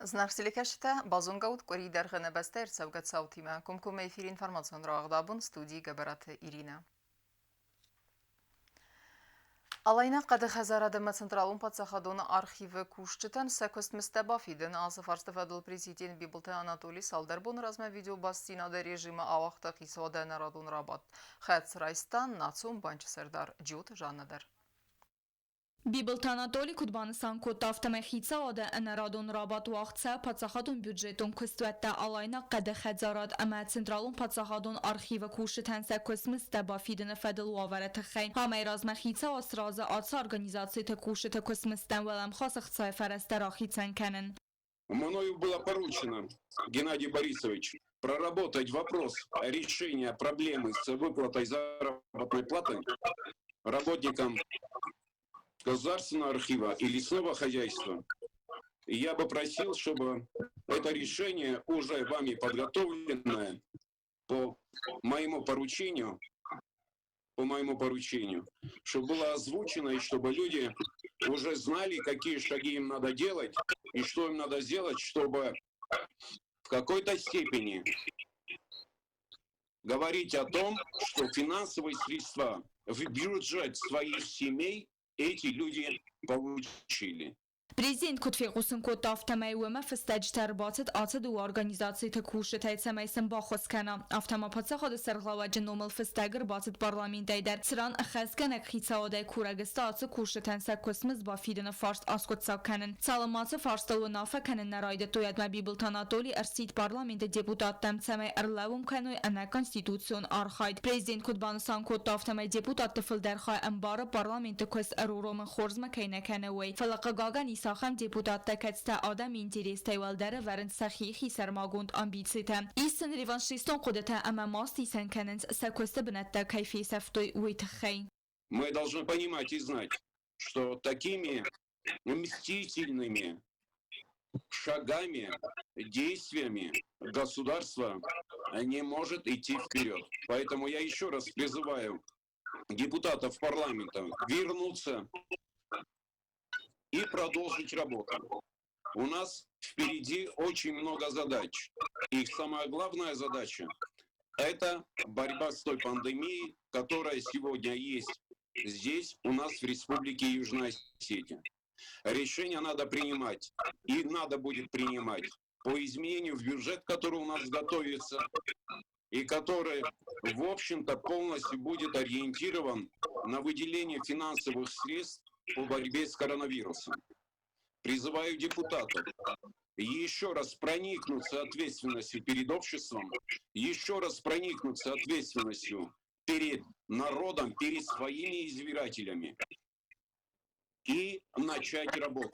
Знарсиликашта базунгаут кори даргана бастер савгат саутима кумкум эфир информацион рағдабын студии габараты Ирина. Алайна қады хазарадыма централун пацахадуна архивы кушчытан сәкөст містабафиден азы фарстафадыл президент Бибылты Анатолий Салдарбун разма видео бастинада режима авақта қисода нарадун рабат. Хэц райстан нацум банчы сәрдар джут жаннадар. Бибылт Анатолий Кудбаныстан Коттафтамай хитсаода энерадун рабат вақтса пацахадун бюджетун кыстуатта алайна қады хазарад ама централун пацахадун архивы кушчытан сәкөст містабафиден федл ваварат хайн. Хамай разма хитса осраза атса организации та кушчыта космистан велам хасах цай фарастара хитсан канен. Мною было поручено, Геннадий Борисович, проработать вопрос решения проблемы с выплатой заработной платы работникам Государственного архива и лесного хозяйства. И я бы просил, чтобы это решение, уже вами подготовленное по моему поручению, чтобы было озвучено, и чтобы люди уже знали, какие шаги им надо делать, и что им надо сделать, чтобы в какой-то степени говорить о том, что финансовые средства в бюджет своих семей эти люди получили. Президент Кутфиқусын Коттафтамай уэма фыстаджтар батыд атыд у организации такуши тайцамайсын бахос кана. Автама пацахады сарглаваджи номал фыстагр батыд парламентайдар. Циран ахазганак хитсаадай курагыста атı кушытан саккосмыз бафидына фарст аскотсак канын. Саламаты фарсталу нафа канын нарайды тоядма Бибылт Анатолий арсид парламенты депутаттам цамай арлавум кануй ана конституцион архайд. Президент Кутбаныстан Коттафтамай депутатты фылдархай амбары парламенты көз аруромын хорзма кайна канавай. Фалаqa gagani Сахам депутатта катста адам интерес тайвалдары варен сахихи сармагунд амбицита. Истен реваншистон кодата ама мастисен каненс сакоста бнатта кайфи сафтой уитхай. Мы должны понимать и знать, что такими мстительными шагами, действиями государство не может идти вперед. Поэтому я еще раз призываю депутатов парламента вернуться и продолжить работу. У нас впереди очень много задач. И самая главная задача – это борьба с той пандемией, которая сегодня есть здесь, у нас в Республике Южная Осетия. Решения надо принимать, и надо будет принимать по изменению в бюджет, который у нас готовится, и который, в общем-то, полностью будет ориентирован на выделение финансовых средств по борьбе с коронавирусом. Призываю депутатов еще раз проникнуться ответственностью перед обществом, еще раз проникнуться ответственностью перед народом, перед своими избирателями и начать работу.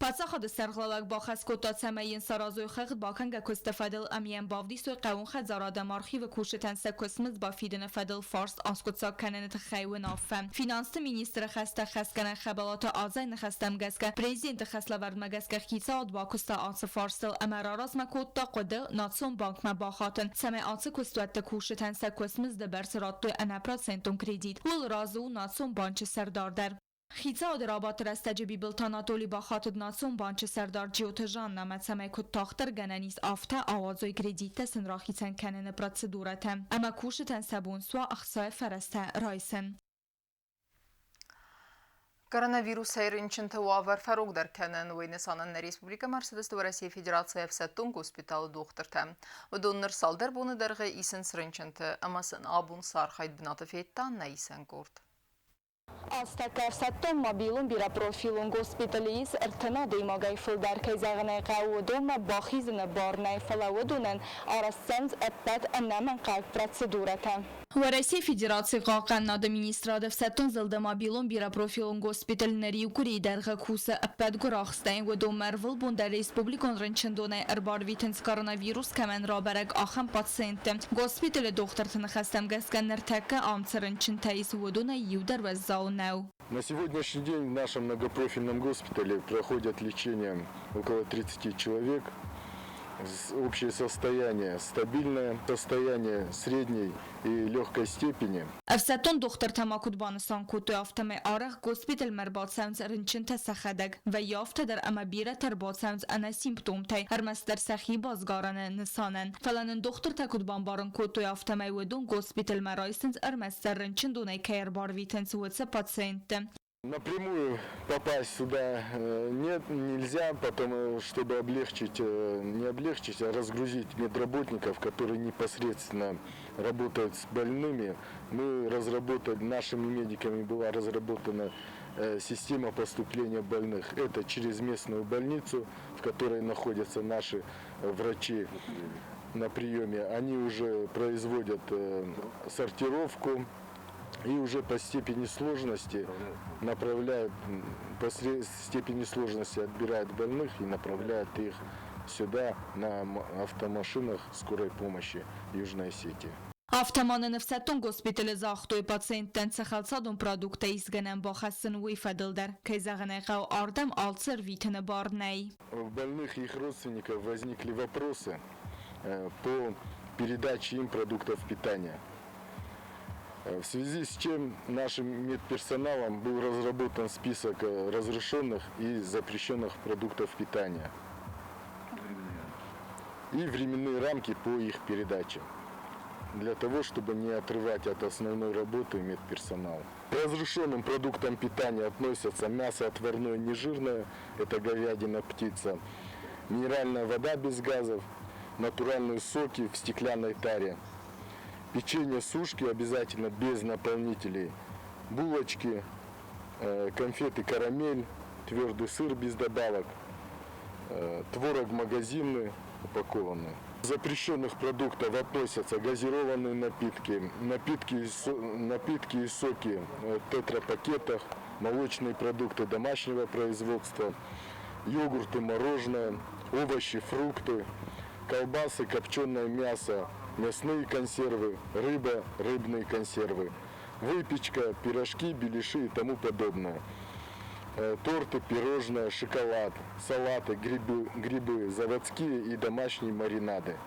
پاسخ سرغلاق با خسکوتا سمیین سرازوی خقد با کنگ کستفادل امین بافدی سوی قوون خزاراد مارخی و کوشتن سکسمز با فیدن فدل فارست آسکوت سا کننت خیو نافم. فینانست مینیستر خسته خسکنه خبالات آزای نخستم گسکه پریزیدنت خسله ورد مگسکه خیصاد با کستا آس فارستل امراراز مکوتا قده ناتسون بانک مباخاتن سمی آس کستوات کوشتن سکسمز دبرسرات توی انپرات سنتون کردید ول رازو ناتسون بانچ سردار در خیزا درابات رستجی بیبلت آناتولی با خاطر ناسون بانچ سردار جیوتجان نمت سمی کد تاختر گنانیز آفته آوازوی گریدیت سن راخیتن کنن پراتسدورتم اما کوشتن سبون سوا اخصای فرسته رایسن. Коронавирус айрынчынты уавар фаругдар кәнін Уйнесанын Республика Марседесті Россия Федерация Фсаттун госпиталы доқтырты. Удонныр салдар бұны дәргі исін сырынчынты, амасын абун сархайд бінатыф еттан на исен көрді. Aztekler Sattun mobilun bira profilun госпиталиис ارتنا دیماگای فل در کیزاغنه قاودون ما باخیزن بارنای فلاودونن آرستنز ابتد انمن قلب процедурата. Россия Федерация قاقن административ Sattun зылды mobilun bira profilun госпиталнери укури дәргі кусы ابتد гурахстайн و دومرول бун در республикон рынчындоне эрбарвитенс коронавирус камен рабарак ахам пациенты. Госпитале доктортын хастам гасганнер тәкка амцырынчын тайыз водуна юдар в зауна. На сегодняшний день в нашем многопрофильном госпитале проходят лечение около 30 человек. общее состояние стабильное, состояние средней и легкой степени. افساتون دختر تماکود بانستان کوتو یافتم آرخ گوسپیتل مرباط سمز رنچن تسخدگ و یافته در اما بیره تر باد سمز انا سیمپتوم تی هر مستر سخی بازگارن نسانن فلان دختر تکود بانبارن کوتو یافتم ایودون گوسپیتل مرایسنز ار مستر رنچن دونه کیر بار ویتنس وڅ پاتسینت Напрямую попасть сюда нельзя, потому чтобы не облегчить, а разгрузить медработников, которые непосредственно работают с больными. Нашими медиками была разработана система поступления больных. Это через местную больницу, в которой находятся наши врачи на приеме. Они уже производят сортировку. И уже по степени сложности отбирают больных и направляют их сюда на автомашинах скорой помощи Южной Осетии. Автоманы нефсетон госпитали захтуй пациенттен цехалсадон продукта изгенен бахасын уйфадылдар. Кейзагенега ардам алцер витene барней. У больных и их родственников возникли вопросы по передаче им продуктов питания. В связи с чем нашим медперсоналом был разработан список разрешенных и запрещенных продуктов питания и временные рамки по их передаче, для того, чтобы не отрывать от основной работы медперсонал. К разрешенным продуктам питания относятся мясо отварное нежирное, это говядина, птица, минеральная вода без газов, натуральные соки в стеклянной таре, печенье, сушки обязательно без наполнителей, булочки, конфеты карамель, твердый сыр без добавок, творог магазинный, упакованный. Из запрещенных продуктов относятся газированные напитки и соки в тетрапакетах, молочные продукты домашнего производства, йогурты, мороженое, овощи, фрукты, колбасы, копченое мясо, мясные консервы, рыба, рыбные консервы, выпечка, пирожки, беляши и тому подобное. Торты, пирожные, шоколад, салаты, грибы, заводские и домашние маринады,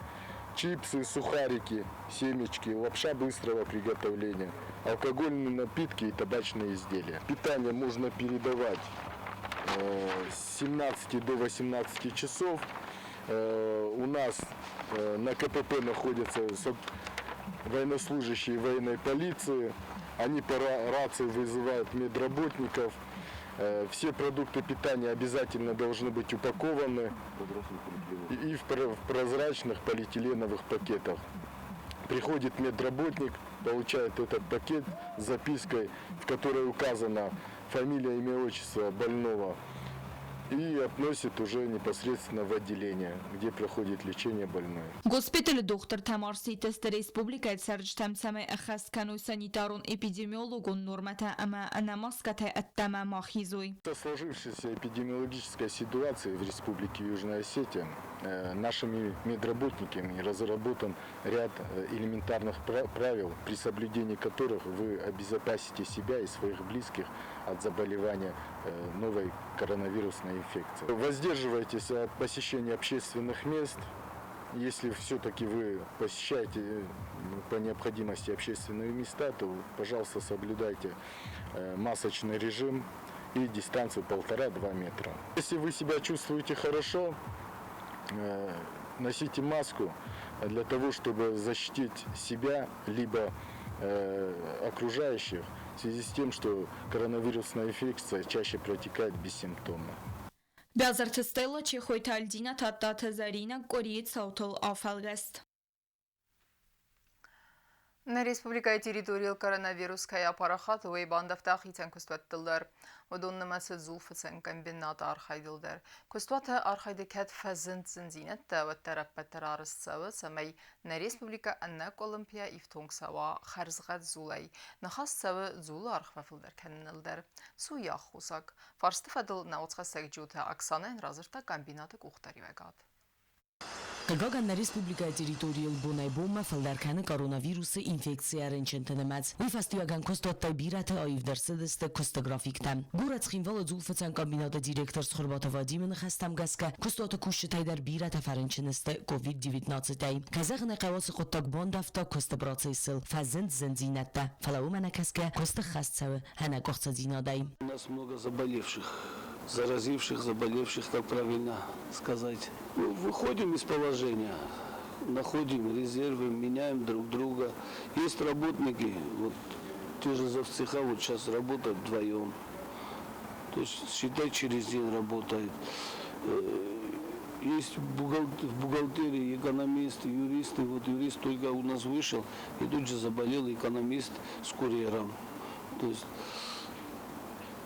чипсы, сухарики, семечки, лапша быстрого приготовления, алкогольные напитки и табачные изделия. Питание можно передавать с 17 до 18 часов. У нас на КПП находятся военнослужащие военной полиции. Они по рации вызывают медработников. Все продукты питания обязательно должны быть упакованы и в прозрачных полиэтиленовых пакетах. Приходит медработник, получает этот пакет с запиской, в которой указана фамилия, имя, отчество больного, и относит уже непосредственно в отделение, где проходит лечение больной. Госпиталь доктор Тамарси тест республика сарджтам саме ахаскану санитарун эпидемиологун нормата ама анамаската аттама махизуй. В сложившейся эпидемиологической ситуации в Республике Южная Осетия нашими медработниками разработан ряд элементарных правил, при соблюдении которых вы обезопасите себя и своих близких от заболевания новой коронавирусной инфекции. Воздерживайтесь от посещения общественных мест. Если все-таки вы посещаете по необходимости общественные места, то, пожалуйста, соблюдайте масочный режим и дистанцию 1,5-2 метра. Если вы себя чувствуете хорошо, носите маску для того, чтобы защитить себя либо окружающих, в связи с тем, что коронавирусная инфекция чаще протекает бессимптомно. Бязарт стела чехой тальдина таттата зарина гориет саутал афалгаст. На республика территориал коронавируская парахат уйбандав тахитен кустваттылдар. Удон намасыд зулфыцен комбинат архайдылдар. Куствата архайдыкет фазент зинзинет ваттараппаттар арысцавы самай на республика аннак олимпия ифтунгсава харзгат зулай. Нахасцавы зулы архвафылдар кеннилдар. Суя хусак. Фарстыфадыл наутсхасак джута Оксана разырта комбинаты кухтари вегат. Gagan na Respublika Teritorial Bunay Boma faldarkanı koronavirüsü infeksiya rençentenemez. Uy fastiyagan kostotta birate ayıf dersedeste kostografikten. Gurat xinval zulfetan kombinata direktor sxurbata vadimin xastam gaska kostotta kushitay der birate ferençeneste COVID-19 tay. Kazagna qawasi qottak bondafta kosta процесsil фазент зензинатта. Фалаумана каска коста хастсавы хана кохца зинадай. У нас много заболевших, заразивших, заболевших, как правильно сказать. Ну, выходим из положения, находим резервы, меняем друг друга. Есть работники, вот те же завцеха вот сейчас работают вдвоем. То есть, считай, через день работает. Есть в бухгалтерии экономисты, юристы. Вот юрист только у нас вышел, и тут же заболел экономист с курьером. То есть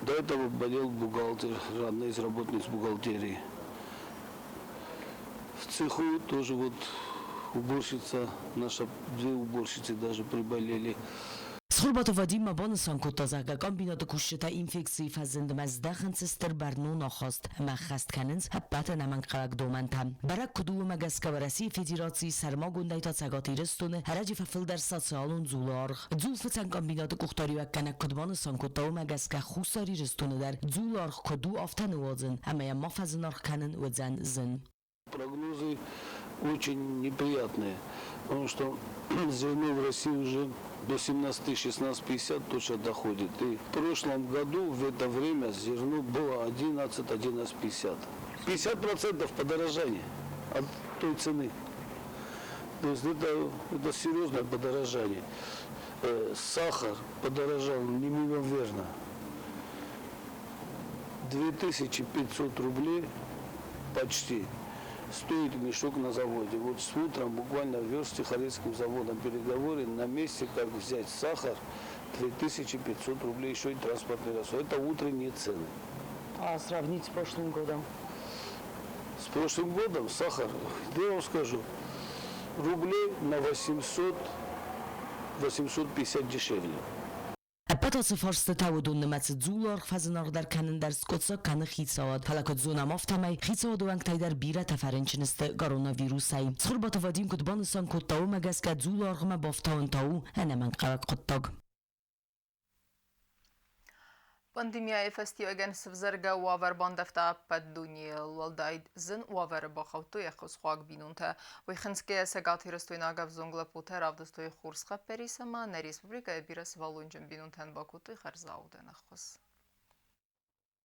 до этого болел бухгалтер, одна из работниц бухгалтерии. В цеху тоже вот уборщица, наша две уборщицы даже приболели. Схурбата Вадим Мабансан кутазага комбината кушта инфекции фазенд маздахн цестер барну нахаст махаст каненс хапата наман قرق دومنتم برک کدوم مگسکا ورسی فدراسی سرما گندای تا تگاتی رستونه هرجی ففل در ساتسالون زولارغ زول فتن کامبینات کختاری و کنک کدوان سانکوتا و مگسکا خوستاری رستونه در زولارغ کدو آفتن وازن اما یا مافزنارغ کنن و زن زن Прогнозы очень неприятные, потому что зерно в России уже до 17-16.50 точно доходит. И в прошлом году в это время зерно было 11-11.50. 50% подорожания от той цены. То есть это серьезное подорожание. Сахар подорожал неимоверно. 2500 рублей почти стоит мешок на заводе. Вот с утром буквально вез с Тихорецким заводом переговоры на месте, как взять сахар, 2500 рублей, еще и транспортный расход. Это утренние цены. А сравнить с прошлым годом? С прошлым годом сахар, да я вам скажу, рублей на 800-850 дешевле. Апатасы фарсты тауыдун нымацы дзуларг фазынаргдар канындар скотса каны хитсауад. Фалакот зонам автамай хитсауаду вангтайдар бира тафаренчинысты коронавирусай. Схурбата Вадим кутбанысан коттау магаска дзуларгма бафтаун тау анаман қарак коттаг. Пандемия фестивалген свзерга уавер бандефта паддуни лалдайд зин уавер бахавту яхус хуак бинунта. Вихенске сегати растойнага в зонгла путер авдостой хурсха перисама на республика бирас валунджен бинунтен бакуты харзауден ахус.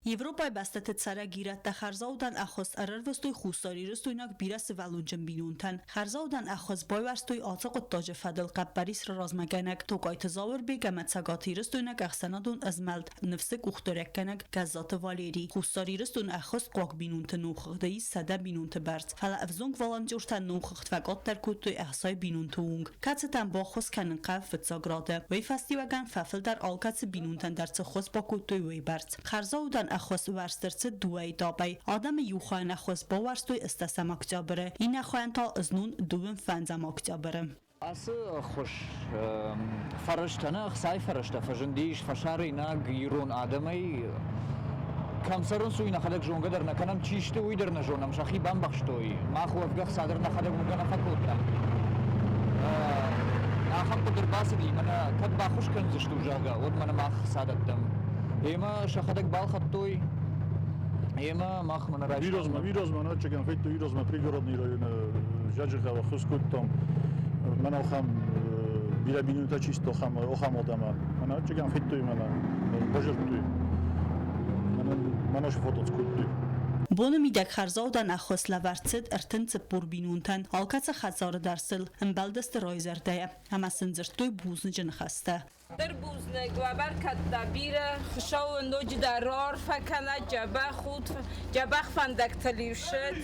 Եվրոպայի բաստաթեցարը գիրատա խարզաուդան ախոս արարվստոյ խուսարի ռստոյնակ բիրասը վալունջն բինունթան խարզաուդան ախոս բայվարստոյ ածակոտ տոջը ֆադել կապպարիս ռազմագանակ տոկայթը զավր բի գամացագաթի ռստոյնակ ախսանադուն ըզմալդ նվսը կուխտորեկանակ գազատը վալերի խուսարի ռստոյն ախոս կող բինունթը նուխղդեի սադա բինունթը բարց հալա ավզոնք վալանջուրթան նուխղտվակոտ տարկուտոյ ախսայ բինունթը ունգ կացտան բոխոս կանն կավ վծագրադը վեյ ֆաստիվագան ֆաֆլդար ալկացը բինունթան դարցը խոս բակուտոյ վեյ բարց խարզաուդան Ախոս վարստերցը դուայ դաբայ Ադամը յուխան ախոս բովարստոյ ըստասամ ակտյաբրը Ինա խոյանտալ ըզնուն դուվն ֆանձամ ակտյաբրը Ասը խոշ ֆարաշտանախ սայ ֆարաշտա ֆաժնդիշ ֆաշարինակ իրոն ադամայ Կամսարոն սույնա խալակ ժոնգա դարնա կանամ ճիշտը ուй դարնա ժոնամ շախի բամբախշտոյ մախու ավգախ սադրնա խալակ մուգանա ֆակոտա Նախապ դրբասի մնա կդ բախուշ կնզշտու ժագա ոտ մնա մախ սադատտամ Ема шахадек балхаттуй, ема махмана райш. Вирозма, начекам фейту вирозма пригородный район Жаджихава Хускуттом. Мана охам билабинута чисто охам одама. Мана начекам фейту мана божертуй. Мана шфотоцкуттуй. Բոնը միդակ խարզաուդան ախոս լավարցետ ըրթն ծպուր բինունթան, ալկացը խածարը դարսել, ըմբալդստը ռոյզերդայը, համասնձրտույ բուզնը ջնխաստը։ در بوزنه گوابر کت دبیره خشاو نوج درار فکنه جبخ فندک تلیوشد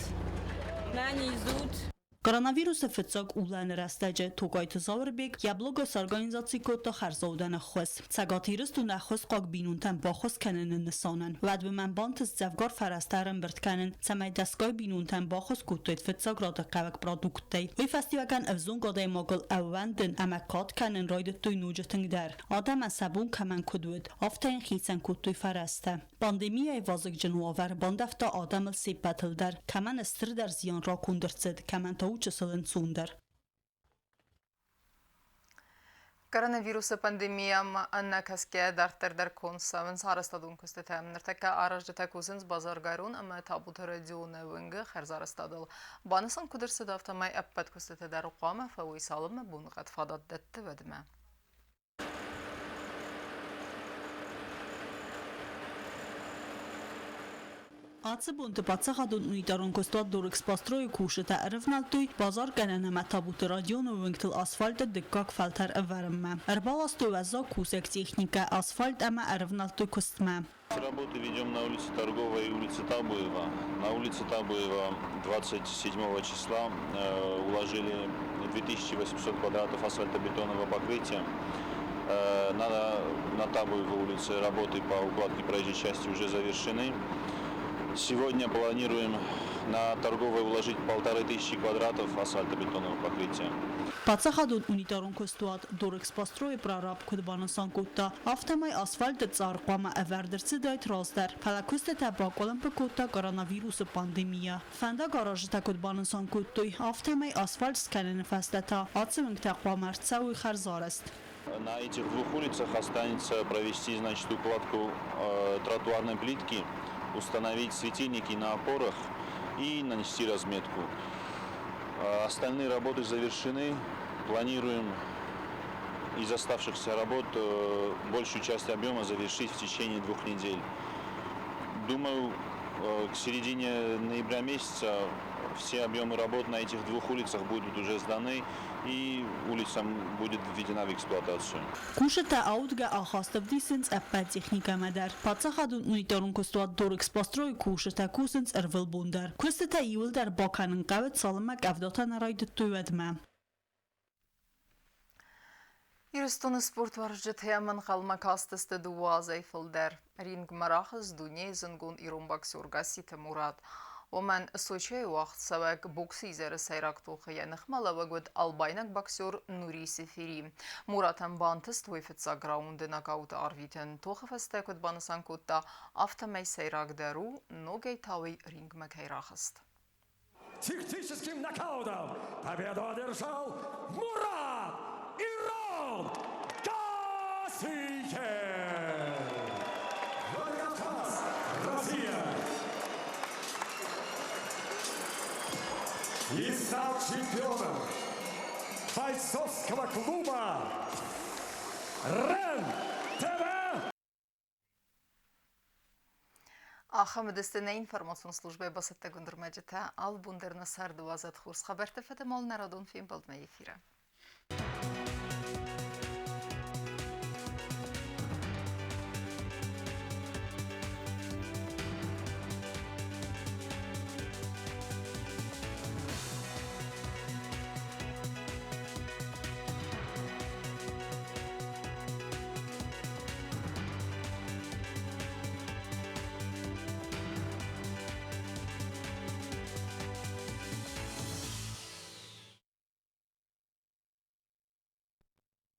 نانی زود Կորոնավիրուսը ֆծոկ ուլան ռաստաջը թուկայթ զավրբեկ Яблогос օրգանիզացիկոտը խարզաուդան ախոս ցագաթիրս դու նախոս ყոկ բինունտան բախոս կանեն նսանան վադվման բանտս ծավգոր ֆարաստարն բրտկանեն ցամայդասկոյ բինունտան բախոս կուտետ ֆծոկ ռոդը կավակ պրոդուկտեյ ոյ ֆեստիվական ավզուն գոդայ մոգլ ավանդն ամակոտ կանեն ռոյդը տույ նուջը թնգդար ադամ ասաբուն կման կուդուդ օֆտեն խիցան կուտույ ֆարաստա Պանդեմիայի վազգ ջնուավար բանդավտա ադամը սիպատլդար կման ստրդար զիան ռոքունդրցետ կման naучësëllën cunder. Koronavirusa pandemiyam annakaske darterdar konsavens harastadun kustetem nirteka arajdetekuzins bazargarun ama tabut radyona wenge herzarastadal banısan kudursa daftamay appet kustetedar uqama fawisalım bunqat fadat dette vedme. Ացբուն տպացախադուն ունիտարուն կոստուատ դորիքս պաստրոյի կուշըտա արվնալտույ բազար կենանամա տաբուտը ռադիոնը վնգտլ ասֆալտը դկկակ ֆալտար ըվարմը։ Արբալաստույ վազա кусек техника асфальт ама арвналтуй костма. Работы ведем на улице Торговой и улице Табуева. На улице Табуева 27 числа уложили 2800 квадратов асфальтобетонного покрытия. На Табуевой улице работы по укладке проезжей части уже завершены. Сегодня планируем на Торговой уложить 1500 квадратов асфальтобетонного покрытия. Բացախադուն ունիտարուն կոստուատ դորիքս պաստրոյի պրարապ կդբանասան կուտա ավտամայ ասֆալտը ծարqama əvərdırsı dayt razдар. Փալակուստը տաբակոլն պկուտա կորոնավիրուսը պանդեմիա. Ֆանդա գարաժը կդբանասան կուտույ ավտամայ ասфальт сканен фастата. Ацывынк тaqвамарцауй харзарест. На этих двух улицах останется провести, значит, укладку тротуарной плитки, установить светильники на опорах и нанести разметку. Остальные работы завершены. Планируем из оставшихся работ большую часть объема завершить в течение 2 недель. Думаю, к середине ноября месяца все объемы работ на этих 2 улицах будут уже сданы и улицам будет введена в эксплуатацию. Кушета аутга ахастовдисенс аппа техника мадар. Бацахадун унитарун костуат дорикс пастрой кушета кусенс эрвелбундар. Кустета иулдар баканын qavет салымак авдотан арайды түйедме. Ирстон спорт варжетеман қалмакастысты дуазай филдер. Ринг марахыз дуне зынгун ирон боксерга сита мурат. ومن سوچه وقت سوک بوکسی زر سیرک توخیه نخمالا وگود الباینک بکسور نوری سفیری. موراتن بانتست ویفتسا گراوند نکاوت آرویتن توخفسته کد بانسان کتا افتمی سیرک درو نوگی تاوی رینگ مکیراخست. Тактическим нокаутом победу одержал Мурат Ирон Гасиев! Владикавказ, Россия! И стал чемпионом бойцовского клуба РЕН-ТВ! Ахамедестене информационной службы басетте гундурмаджета ал бундерна сарду азат хурс хабарте фете мол народун фим болдме эфира.